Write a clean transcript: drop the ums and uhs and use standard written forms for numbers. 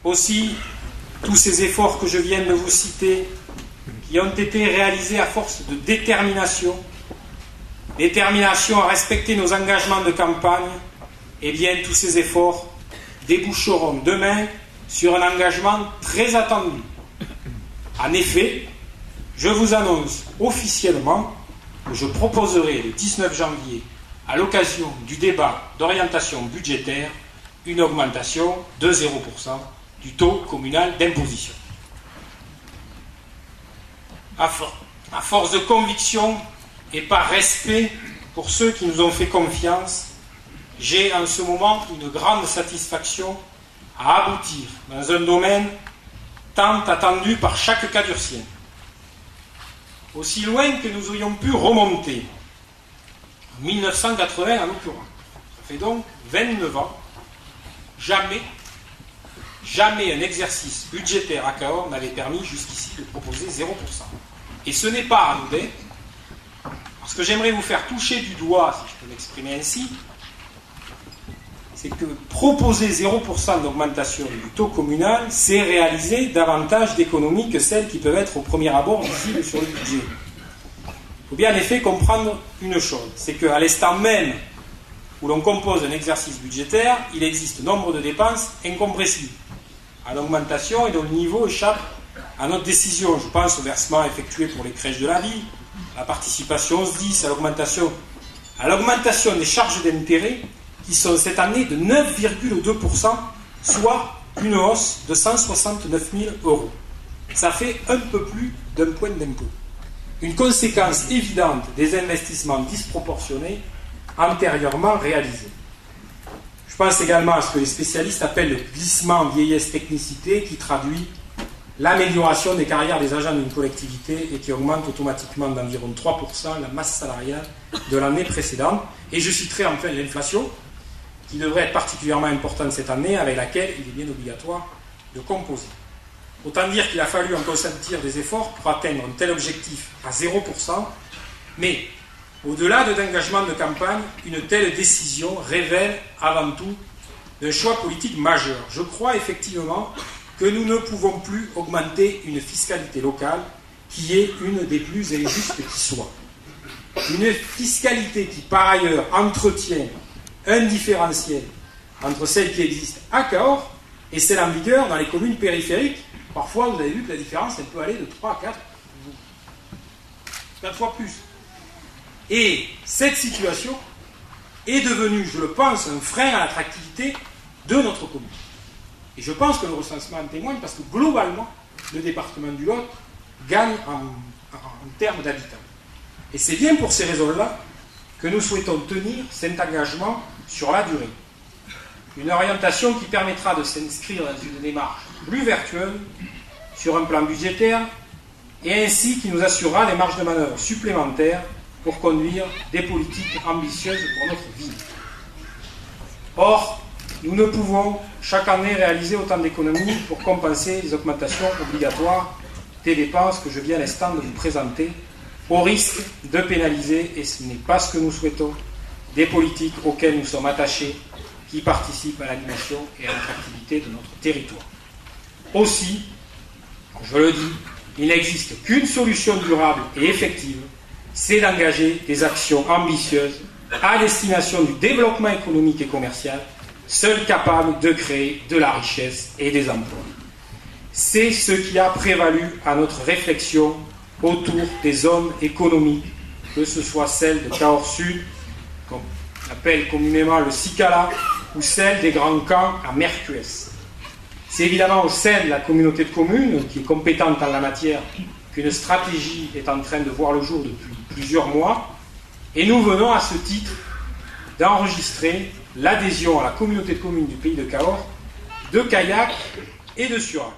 Aussi, tous ces efforts que je viens de vous citer, qui ont été réalisés à force de détermination à respecter nos engagements de campagne, eh bien, tous ces efforts déboucheront demain sur un engagement très attendu. En effet, je vous annonce officiellement que je proposerai le 19 janvier, à l'occasion du débat d'orientation budgétaire, une augmentation de 0% du taux communal d'imposition. À force de conviction et par respect pour ceux qui nous ont fait confiance, j'ai en ce moment une grande satisfaction à aboutir dans un domaine tant attendu par chaque cadurcien. Aussi loin que nous aurions pu remonter, en 1980 en l'occurrence, ça fait donc 29 ans, jamais un exercice budgétaire à Cahors n'avait permis jusqu'ici de proposer 0%. Et ce n'est pas anodin, parce que j'aimerais vous faire toucher du doigt, si je peux m'exprimer ainsi, c'est que proposer 0% d'augmentation du taux communal, c'est réaliser davantage d'économies que celles qui peuvent être au premier abord visibles sur le budget. Il faut bien en effet comprendre une chose, c'est qu'à l'instant même où l'on compose un exercice budgétaire, il existe nombre de dépenses incompressibles, à l'augmentation et dont le niveau échappe à notre décision. Je pense au versement effectué pour les crèches de la ville, à la participation au SDIS, à l'augmentation des charges d'intérêt, qui sont cette année de 9,2%, soit une hausse de 169 000 €. Ça fait un peu plus d'un point d'impôt. Une conséquence évidente des investissements disproportionnés antérieurement réalisés. Je pense également à ce que les spécialistes appellent le glissement vieillesse-technicité, qui traduit l'amélioration des carrières des agents d'une collectivité et qui augmente automatiquement d'environ 3% la masse salariale de l'année précédente. Et je citerai enfin l'inflation, qui devrait être particulièrement importante cette année, avec laquelle il est bien obligatoire de composer. Autant dire qu'il a fallu en consentir des efforts pour atteindre un tel objectif à 0%, mais au-delà d'engagements de campagne, une telle décision révèle avant tout un choix politique majeur. Je crois effectivement que nous ne pouvons plus augmenter une fiscalité locale qui est une des plus injustes qui soit. Une fiscalité qui, par ailleurs, entretient un différentiel entre celle qui existe à Cahors et celle en vigueur dans les communes périphériques. Parfois, vous avez vu que la différence, elle peut aller de 3 à 4 fois plus. Et cette situation est devenue, je le pense, un frein à l'attractivité de notre commune. Et je pense que le recensement en témoigne, parce que globalement, le département du Lot gagne en termes d'habitants. Et c'est bien pour ces raisons-là que nous souhaitons tenir cet engagement sur la durée. Une orientation qui permettra de s'inscrire dans une démarche plus vertueuse sur un plan budgétaire et ainsi qui nous assurera des marges de manœuvre supplémentaires pour conduire des politiques ambitieuses pour notre ville. Or, nous ne pouvons chaque année réaliser autant d'économies pour compenser les augmentations obligatoires des dépenses que je viens à l'instant de vous présenter, au risque de pénaliser, et ce n'est pas ce que nous souhaitons, des politiques auxquelles nous sommes attachés, qui participent à l'animation et à l'attractivité de notre territoire. Aussi, je le dis, il n'existe qu'une solution durable et effective, c'est d'engager des actions ambitieuses à destination du développement économique et commercial, seul capable de créer de la richesse et des emplois. C'est ce qui a prévalu à notre réflexion autour des zones économiques, que ce soit celle de Cahors Sud, qu'on appelle communément le Cicala, ou celle des Grands Camps à Mercuès. C'est évidemment au sein de la communauté de communes, qui est compétente en la matière, qu'une stratégie est en train de voir le jour depuis plusieurs mois, et nous venons à ce titre d'enregistrer l'adhésion à la communauté de communes du pays de Cahors de Caillac et de Surac.